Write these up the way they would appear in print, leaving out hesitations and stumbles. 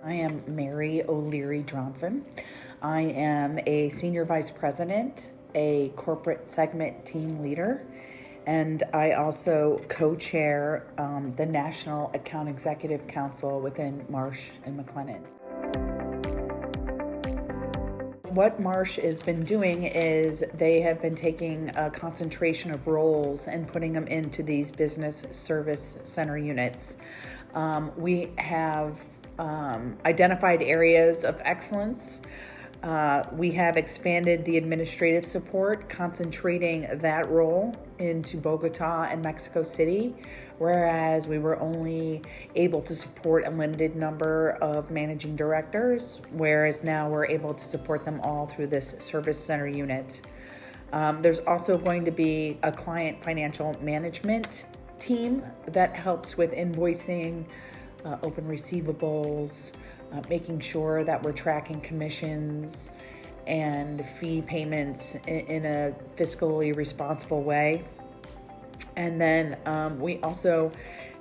I am Mary O'Leary Johnson. I am a Senior Vice President, a corporate segment team leader, and I also co-chair the National Account Executive Council within Marsh and McLennan. What Marsh has been doing is they have been taking a concentration of roles and putting them into these business service center units. We have identified areas of excellence. We have expanded the administrative support, concentrating that role into Bogota and Mexico City, whereas we were only able to support a limited number of managing directors, whereas now we're able to support them all through this service center unit. There's also going to be a client financial management team that helps with invoicing, open receivables, making sure that we're tracking commissions and fee payments in a fiscally responsible way. And then we also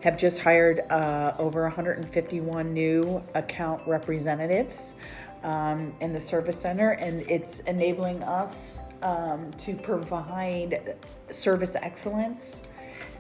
have just hired over 151 new account representatives in the service center, and it's enabling us to provide service excellence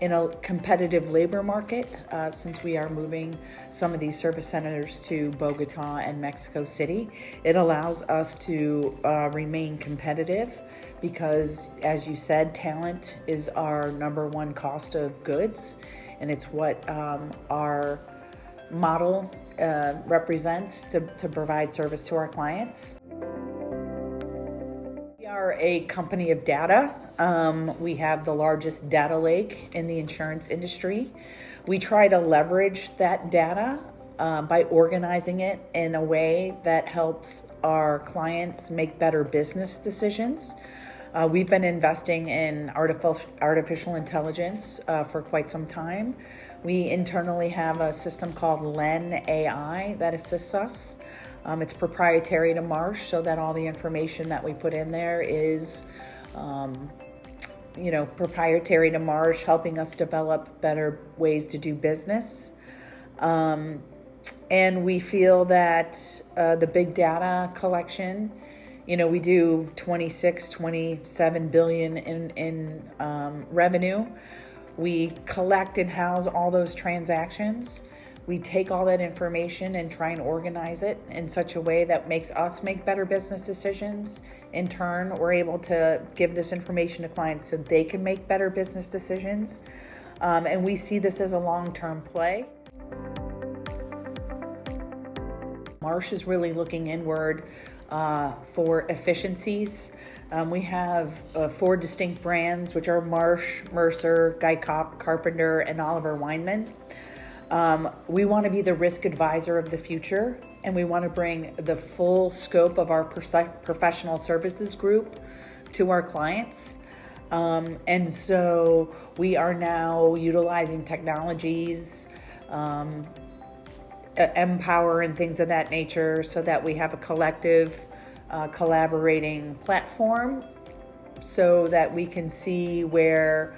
in a competitive labor market, since we are moving some of these service centers to Bogota and Mexico City. It allows us to remain competitive because, as you said, talent is our number one cost of goods, and it's what our model represents to provide service to our clients. We are a company of data. We have the largest data lake in the insurance industry. We try to leverage that data by organizing it in a way that helps our clients make better business decisions. We've been investing in artificial intelligence for quite some time. We internally have a system called Len AI that assists us. It's proprietary to Marsh, so that all the information that we put in there is proprietary to Marsh, helping us develop better ways to do business. And we feel that the big data collection, we do 27 billion in revenue. We collect and house all those transactions. We take all that information and try and organize it in such a way that makes us make better business decisions. In turn, we're able to give this information to clients so they can make better business decisions. And we see this as a long-term play. Marsh is really looking inward for efficiencies. We have 4 distinct brands, which are Marsh, Mercer, Guy Carpenter, and Oliver Wyman. We want to be the risk advisor of the future, and we want to bring the full scope of our professional services group to our clients. And so we are now utilizing technologies, Empower and things of that nature, so that we have a collective collaborating platform so that we can see where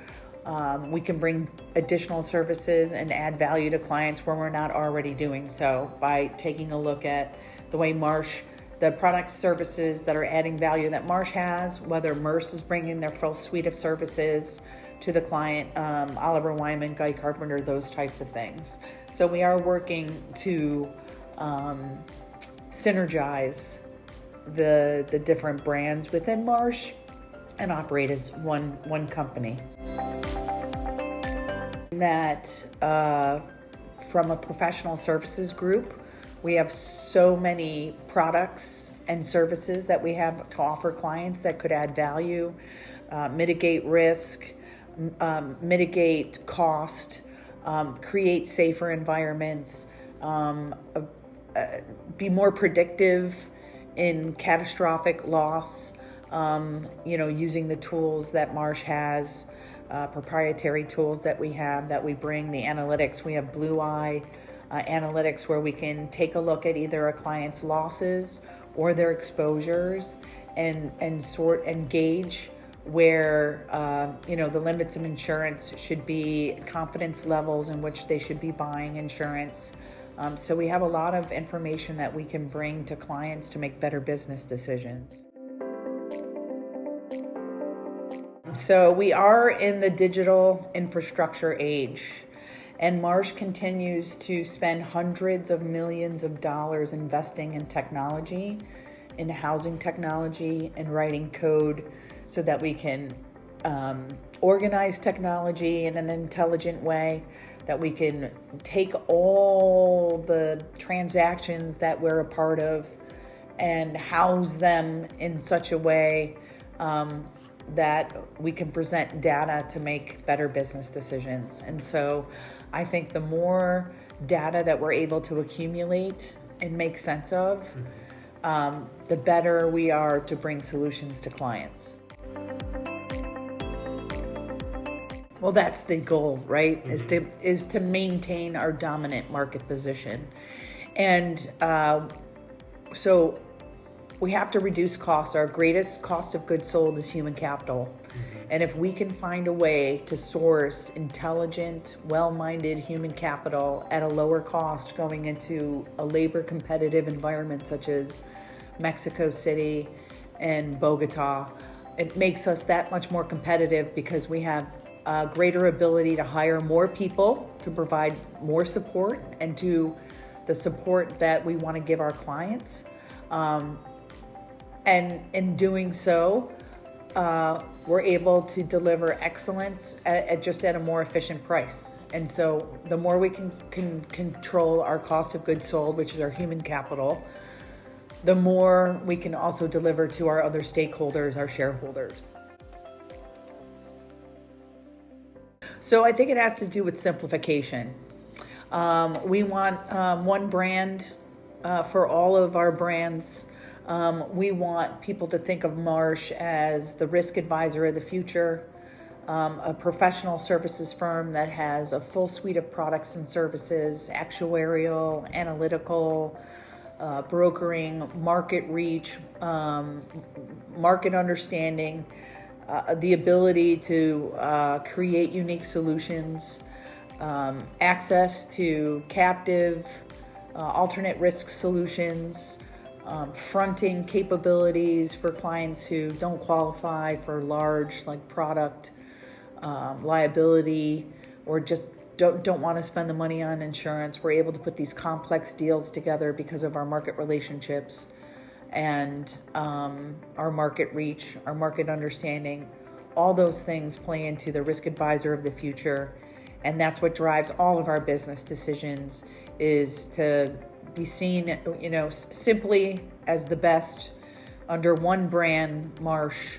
we can bring additional services and add value to clients where we're not already doing so, by taking a look at the way Marsh, the product services that are adding value that Marsh has, whether Merce is bringing their full suite of services to the client, Oliver Wyman, Guy Carpenter, those types of things. So we are working to synergize the different brands within Marsh and operate as one company. That from a professional services group, we have so many products and services that we have to offer clients that could add value, mitigate risk, mitigate cost, create safer environments, be more predictive in catastrophic loss, using the tools that Marsh has, proprietary tools that we have, that we bring, the analytics. We have Blue Eye analytics, where we can take a look at either a client's losses or their exposures and sort and gauge where the limits of insurance should be, confidence levels in which they should be buying insurance, So we have a lot of information that we can bring to clients to make better business decisions. So we are in the digital infrastructure age, and Marsh continues to spend hundreds of millions of dollars investing in technology, in housing technology, and writing code so that we can organize technology in an intelligent way, that we can take all the transactions that we're a part of and house them in such a way that we can present data to make better business decisions. And so I think the more data that we're able to accumulate and make sense of, the better we are to bring solutions to clients. Well, that's the goal, right? Is to maintain our dominant market position. And so we have to reduce costs. Our greatest cost of goods sold is human capital. And if we can find a way to source intelligent, well-minded human capital at a lower cost going into a labor competitive environment such as Mexico City and Bogota, it makes us that much more competitive because we have a greater ability to hire more people to provide more support and do the support that we want to give our clients. And in doing so, we're able to deliver excellence at a more efficient price. And so the more we can control our cost of goods sold, which is our human capital, the more we can also deliver to our other stakeholders, our shareholders. So I think it has to do with simplification. We want one brand for all of our brands. We want people to think of Marsh as the risk advisor of the future, a professional services firm that has a full suite of products and services, actuarial, analytical, brokering, market reach, market understanding, the ability to create unique solutions, access to captive, alternate risk solutions, fronting capabilities for clients who don't qualify for large like product liability or just don't want to spend the money on insurance. We're able to put these complex deals together because of our market relationships and our market reach, our market understanding. All those things play into the risk advisor of the future, and that's what drives all of our business decisions, is to be seen, simply as the best under one brand, Marsh,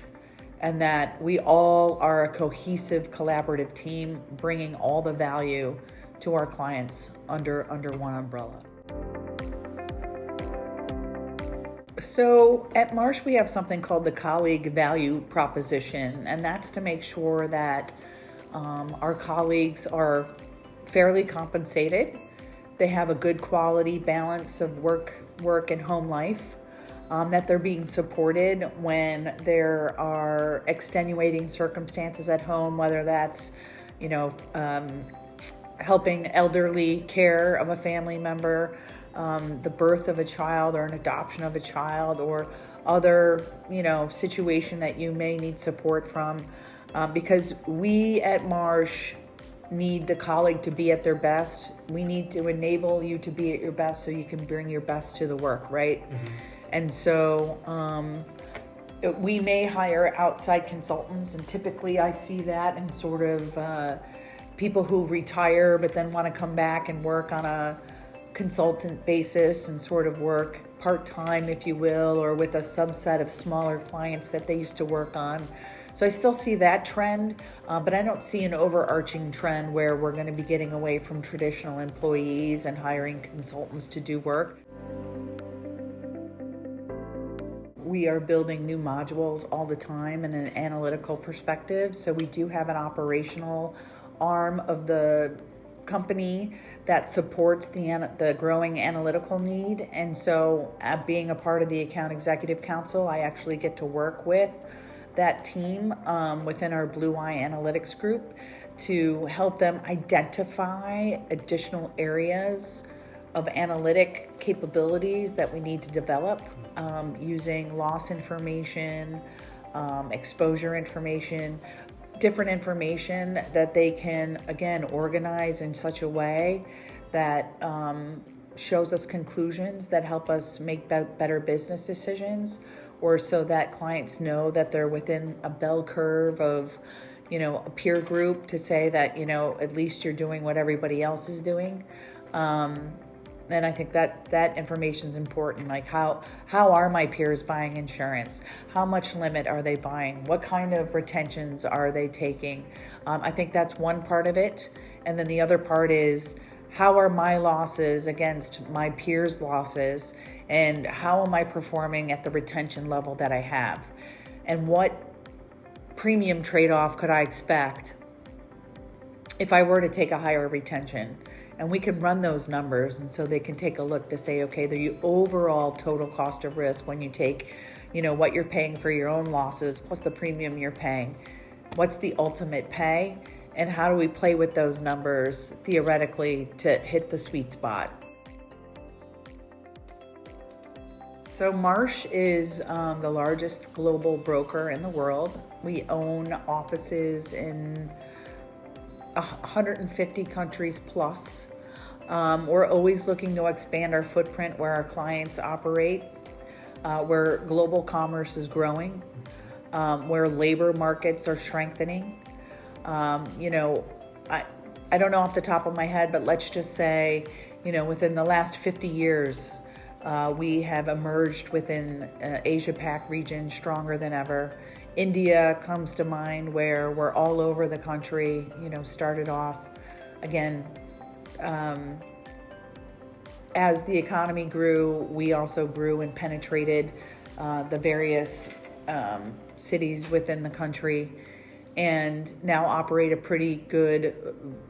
and that we all are a cohesive, collaborative team bringing all the value to our clients under one umbrella. So at Marsh, we have something called the colleague value proposition, and that's to make sure that our colleagues are fairly compensated. They have a good quality balance of work and home life, that they're being supported when there are extenuating circumstances at home, whether that's, helping elderly care of a family member, the birth of a child or an adoption of a child, or other, situation that you may need support from, because we at Marsh need the colleague to be at their best. We need to enable you to be at your best so you can bring your best to the work, right? Mm-hmm. And so we may hire outside consultants, and typically I see that in sort of people who retire but then want to come back and work on a consultant basis and sort of work part-time, if you will, or with a subset of smaller clients that they used to work on. So I still see that trend, but I don't see an overarching trend where we're going to be getting away from traditional employees and hiring consultants to do work. We are building new modules all the time in an analytical perspective. So we do have an operational arm of the company that supports the growing analytical need. And so being a part of the Account Executive Council, I actually get to work with that team within our Blue Eye Analytics group to help them identify additional areas of analytic capabilities that we need to develop, using loss information, exposure information, different information that they can, again, organize in such a way that shows us conclusions that help us make better business decisions, or so that clients know that they're within a bell curve of, a peer group to say that, at least you're doing what everybody else is doing. And I think that information is important. Like how are my peers buying insurance? How much limit are they buying? What kind of retentions are they taking? I think that's one part of it. And then the other part is, how are my losses against my peers' losses? And how am I performing at the retention level that I have? And what premium trade-off could I expect if I were to take a higher retention? And we can run those numbers, and so they can take a look to say, okay, the overall total cost of risk when you take, what you're paying for your own losses plus the premium you're paying, what's the ultimate pay, and how do we play with those numbers theoretically to hit the sweet spot? So Marsh is the largest global broker in the world. We own offices in 150 countries plus. We're always looking to expand our footprint where our clients operate, where global commerce is growing, where labor markets are strengthening. I don't know off the top of my head, but let's just say, within the last 50 years, we have emerged within Asia-Pac region stronger than ever. India comes to mind, where we're all over the country, started off, again, as the economy grew, we also grew and penetrated the various cities within the country, and now operate a pretty good,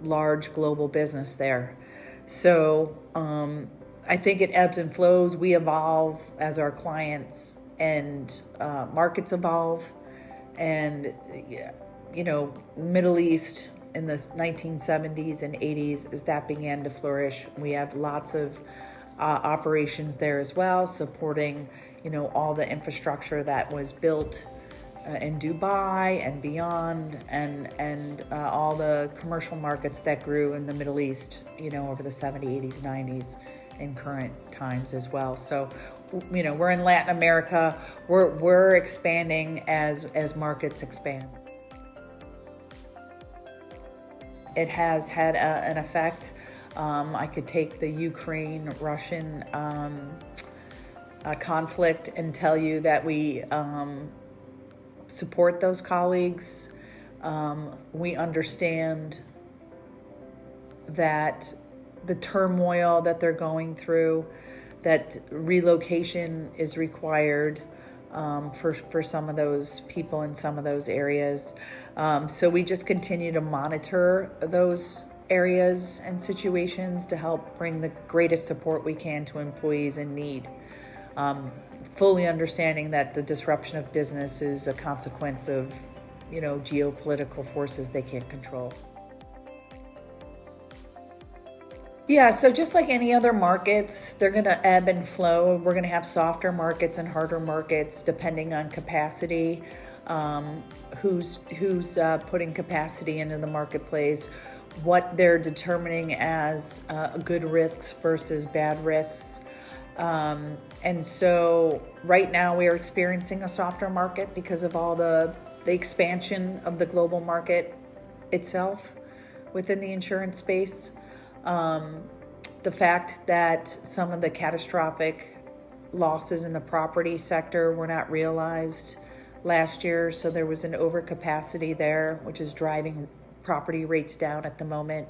large global business there. So I think it ebbs and flows. We evolve as our clients and markets evolve. And, Middle East in the 1970s and 80s, as that began to flourish, we have lots of operations there as well, supporting, all the infrastructure that was built in Dubai and beyond, and all the commercial markets that grew in the Middle East, over the 70s, 80s, 90s, and current times as well. So, we're in Latin America. We're expanding as markets expand. It has had an effect. I could take the Ukraine-Russian conflict and tell you that we support those colleagues. We understand that the turmoil that they're going through, that relocation is required for some of those people in some of those areas. So we just continue to monitor those areas and situations to help bring the greatest support we can to employees in need. Fully understanding that the disruption of business is a consequence of, geopolitical forces they can't control. Yeah, so just like any other markets, they're going to ebb and flow. We're going to have softer markets and harder markets depending on capacity, who's putting capacity into the marketplace, what they're determining as good risks versus bad risks. And so right now we are experiencing a softer market because of all the expansion of the global market itself within the insurance space. The fact that some of the catastrophic losses in the property sector were not realized last year, so there was an overcapacity there, which is driving property rates down at the moment.